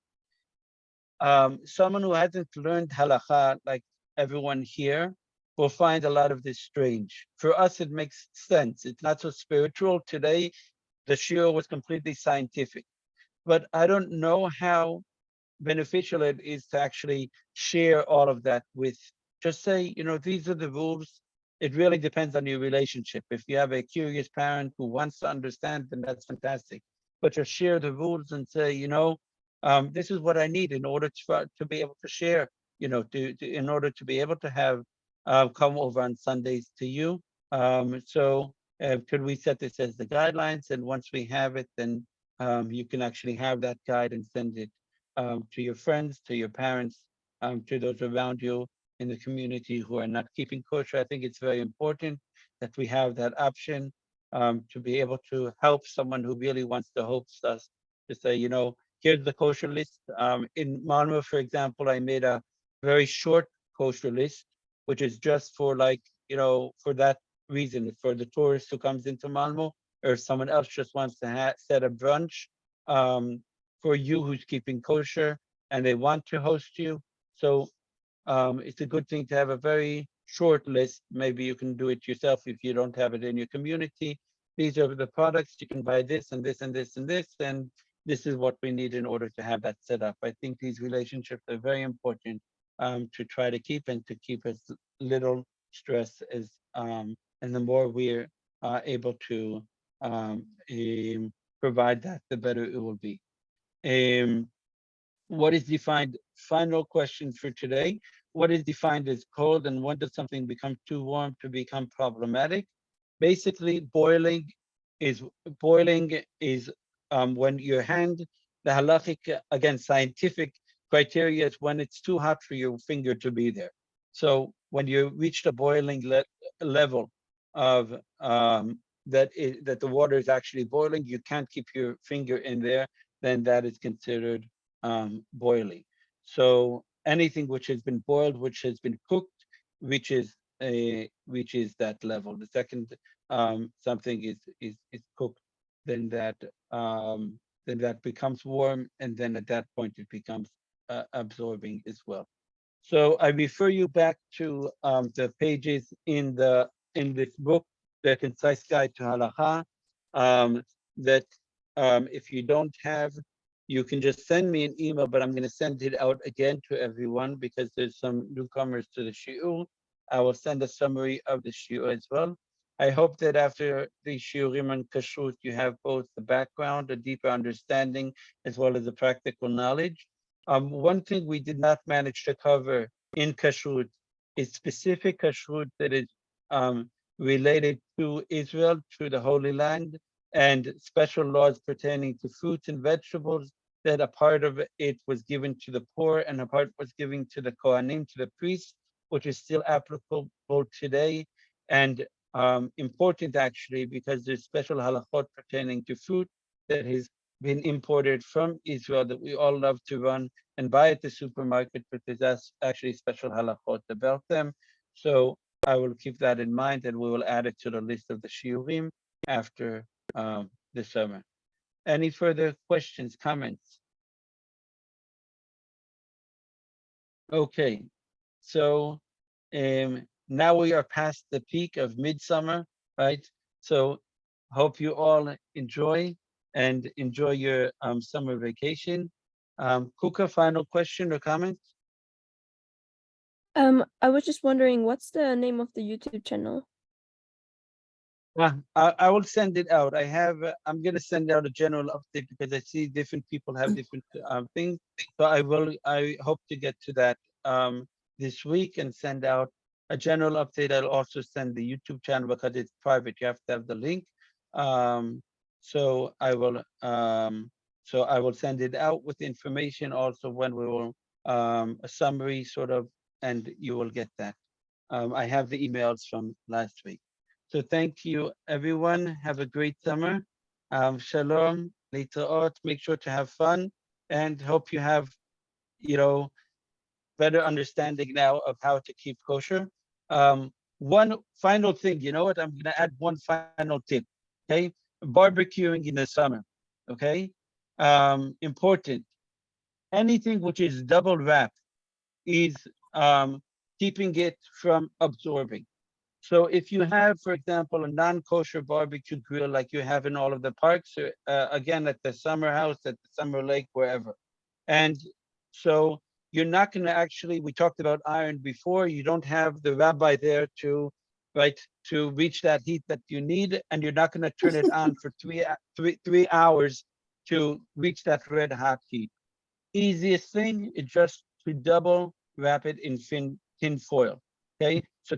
Someone who hasn't learned halakha like everyone here will find a lot of this strange. For us, it makes sense. It's not so spiritual. Today, the shiur was completely scientific, but I don't know how beneficial it is to actually share all of that with, just say, these are the rules. It really depends on your relationship. If you have a curious parent who wants to understand, then that's fantastic. But just share the rules and say, this is what I need in order to be able to share, in order to be able to have come over on Sundays to you. So could we set this as the guidelines? And once we have it, then you can actually have that guide and send it to your friends, to your parents, to those around you in the community who are not keeping kosher. I think it's very important that we have that option to be able to help someone who really wants to host us to say, here's the kosher list. In Malmo, for example, I made a very short kosher list, which is just for for that reason, for the tourist who comes into Malmo, or if someone else just wants to set a brunch for you who's keeping kosher and they want to host you. So it's a good thing to have a very short list. Maybe you can do it yourself if you don't have it in your community. These are the products, you can buy this and this and this and this, and this is what we need in order to have that set up. I think these relationships are very important to try to keep and to keep as little stress as, and the more we're able to provide that, the better it will be. What is defined, final question for today, what is defined as cold and when does something become too warm to become problematic? Basically, boiling is when your hand, the halachic, again, scientific criteria is when it's too hot for your finger to be there. So when you reach the boiling level of that the water is actually boiling, you can't keep your finger in there, then that is considered boiling. So anything which has been boiled, which has been cooked, reaches that level. The second something is cooked, then that becomes warm, and then at that point it becomes absorbing as well. So I refer you back to the pages in this book, The Concise Guide to Halakha, that if you don't have, you can just send me an email, but I'm going to send it out again to everyone because there's some newcomers to the shiur. I will send a summary of the shiur as well. I hope that after the shiurim on kashrut, you have both the background, a deeper understanding, as well as the practical knowledge. One thing we did not manage to cover in kashrut is specific kashrut that is related to Israel, to the Holy Land, and special laws pertaining to fruits and vegetables, that a part of it was given to the poor and a part was given to the Kohanim, to the priests, which is still applicable today, and important actually, because there's special halachot pertaining to fruit that has been imported from Israel that we all love to run and buy at the supermarket, but there's actually special halachot about them. So I will keep that in mind, and we will add it to the list of the shiurim after the summer. Any further questions, comments? Okay, so now we are past the peak of midsummer, right? So hope you all enjoy your summer vacation. Kuka, final question or comment? I was just wondering, what's the name of the YouTube channel? I will send it out. I'm going to send out a general update because I see different people have different things. So I hope to get to that this week and send out a general update. I'll also send the YouTube channel because it's private. You have to have the link. So I will send it out with information also when we will a summary sort of and you will get that. I have the emails from last week. So thank you, everyone. Have a great summer. Shalom, leita'ot. Make sure to have fun, and hope you have, better understanding now of how to keep kosher. One final thing, you know what? I'm going to add one final tip. Okay, barbecuing in the summer. Okay, important. Anything which is double wrapped is keeping it from absorbing. So if you have, for example, a non-kosher barbecue grill like you have in all of the parks, again, at the summer house, at the summer lake, wherever. And so you're not going to actually, we talked about iron before, you don't have the rabbi there to reach that heat that you need, and you're not going to turn it on for three hours to reach that red hot heat. Easiest thing is just to double wrap it in tin foil. Okay, so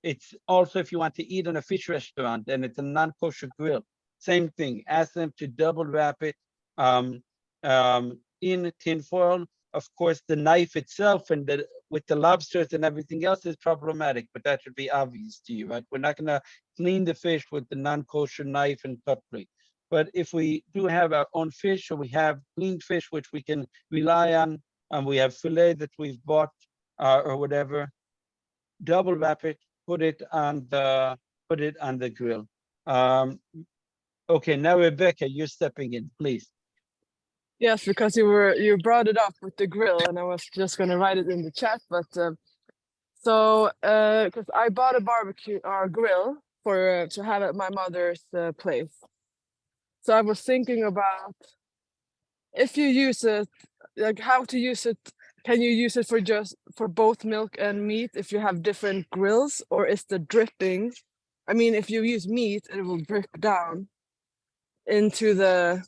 it's also if you want to eat in a fish restaurant and it's a non-kosher grill, same thing. Ask them to double wrap it in tin foil. Of course, the knife itself and with the lobsters and everything else is problematic, but that should be obvious to you, right? We're not going to clean the fish with the non-kosher knife and cutlery. But if we do have our own fish, or we have cleaned fish which we can rely on, and we have filet that we've bought or whatever, double wrap it, put it on the grill. Okay, now Rebecca, you're stepping in, please. Yes, because you brought it up with the grill, and I was just going to write it in the chat. But because I bought a barbecue grill for to have at my mother's place, so I was thinking about if you use it, like how to use it. Can you use it for both milk and meat if you have different grills, or is the dripping? I mean, if you use meat, it will drip down into the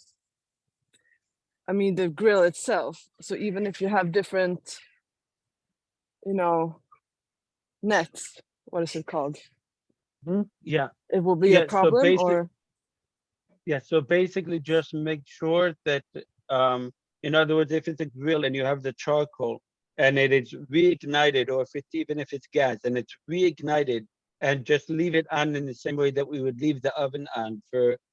grill itself. So even if you have different, nets, what is it called? Yeah. It will be a problem, so basically just make sure that, in other words, if it's a grill and you have the charcoal and it is reignited, or even if it's gas and it's reignited, and just leave it on in the same way that we would leave the oven on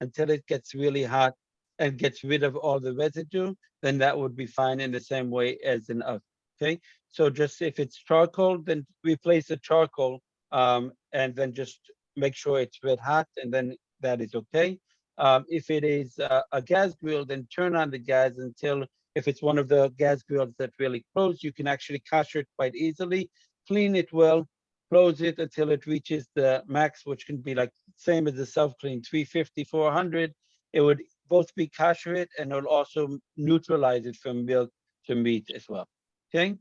until it gets really hot and gets rid of all the residue, then that would be fine in the same way as an oven. Okay, so just if it's charcoal, then replace the charcoal, and then just make sure it's red hot, and then that is okay. If it is a gas grill, then turn on the gas until, if it's one of the gas grills that really close, you can actually kosher it quite easily, clean it well, close it until it reaches the max, which can be like same as the self-clean, 350, 400. It would both be kosher it, and it'll also neutralize it from milk to meat as well. Okay.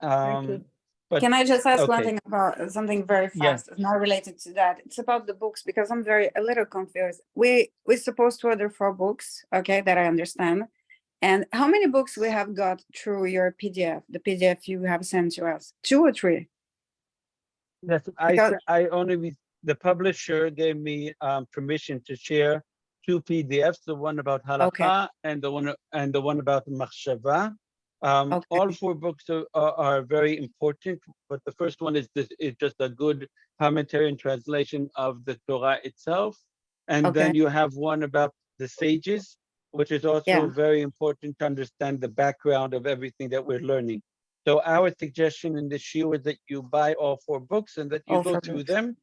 But can I just ask one okay. thing about something very fast? It's not related to that. It's about the books, because I'm a little confused. We're supposed to order 4 books, okay, that I understand. And how many books we have got through your PDF, the PDF you have sent to us? 2 or 3? Yes, the publisher gave me permission to share 2 PDFs, the one about halakha and the one about machshava. All 4 books are very important, but the first one is just a good commentary and translation of the Torah itself. And then you have one about the sages, which is also very important to understand the background of everything that we're learning. So our suggestion in the shiur is that you buy all 4 books and that you go through them.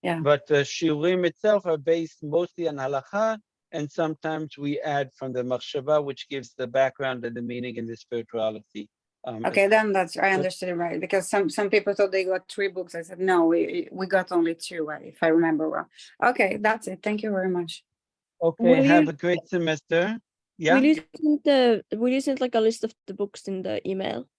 Yeah. But the shiurim itself are based mostly on halakha, and sometimes we add from the machshava, which gives the background and the meaning and the spirituality. Okay, then I understood it right, because some people thought they got 3 books. I said no, we got only 2, if I remember well. Okay, that's it. Thank you very much. Okay, have a great semester. Yeah. Will you send like a list of the books in the email?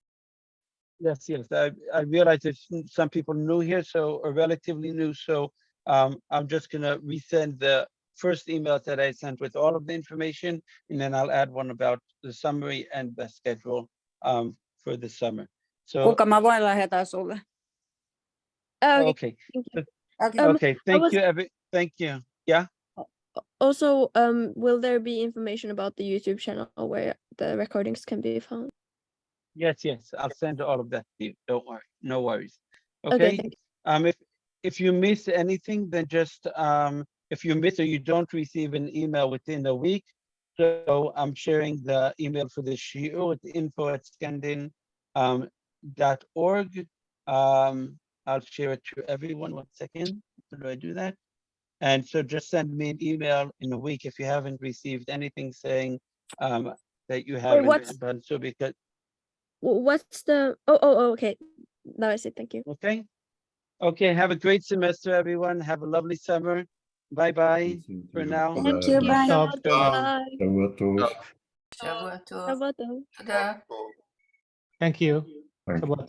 Yes. I realize there's some people new here, or relatively new. So I'm just gonna resend the first email that I sent with all of the information, and then I'll add one about the summary and the schedule for the summer. So Kuka mä voin lähettää sulle? Okay. Okay. Thank you. Yeah. Also, will there be information about the YouTube channel where the recordings can be found? Yes, yes, I'll send all of that to you. Don't worry, no worries. Okay, Okay. thank you. If you miss anything, then just if you miss or you don't receive an email within a week, so I'm sharing the email for the shiur. It's info@scandin.org. I'll share it to everyone. 1 second. How do I do that? And so just send me an email in a week if you haven't received anything saying that you haven't what's- done so, because What's the? Oh, okay. Now I see. Thank you. okay. Okay, have a great semester, everyone. Have a lovely summer. Bye-bye for now. Thank you, bye. Shalom. Bye. Shavua tov. Shabbat tov. תודה. Thank you. Thank you. Shabbat